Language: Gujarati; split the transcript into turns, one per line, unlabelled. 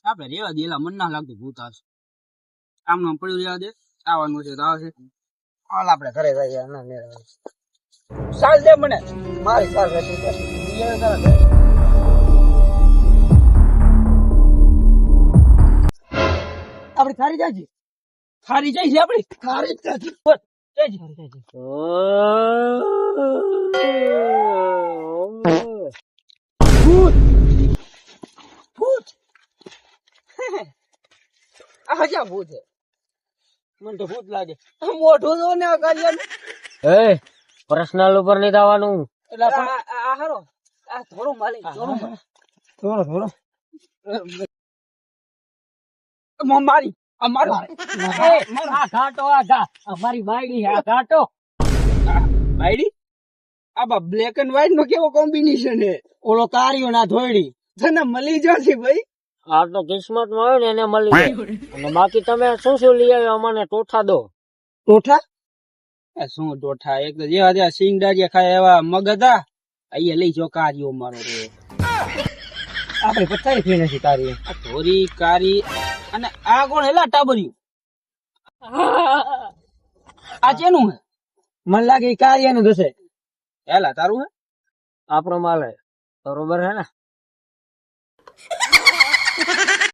આપડે રેવા દે, એલા મન ના લાગતું ભૂત આવશે. આમ નામ પડ્યું રેવા દે, આવવાનું છે તો આવશે. હાલ આપડે ઘરે જઈએ. ના મેળવે સાલ દે મને, મારી સાલ હતી આપડે ખારી જાય છે. ખારી જાય છે આપડે ખારી જ જાય છે. ભૂત ભૂત આ હજા ભૂત છે. મને તો ભૂત લાગે. મોઢું જો ને કાઢ્યા
પર્સનલ ઉપર નહીં જવાનું.
એટલે આ હારો આ થોડું માલિક થોડો મારી અમારો
આ ઘાટો અમારી બાયડી આ ઘાટો
આઈડી આ બ્લેક એન્ડ વ્હાઈટ નો કેવો કોમ્બિનેશન હે. ઓલો કાળિયો ના ધોળી તને મળી જશે ભાઈ.
આ તો કિસ્મત માં હોય ને એને મળી જાય. અને બાકી તમે શું લઈ આવ્યા અમને ટોઠા દો.
ટોઠા શું ટોઠા? એક તો જેવા જેવા સિંગ દાડિયા ખાય એવા મગ હતા. અહીંયા લઈ જો કારિયો મારો રે.
આપડે પચાવી ફી નથી તારી.
આ ધોરી કારી અને આ કોણ હેલા ટાબર્યું? આ ચેનું હે?
મને લાગે કારિયા નું દસે.
હેલા તારું હે?
આપણો માલ હે બરોબર હે ને.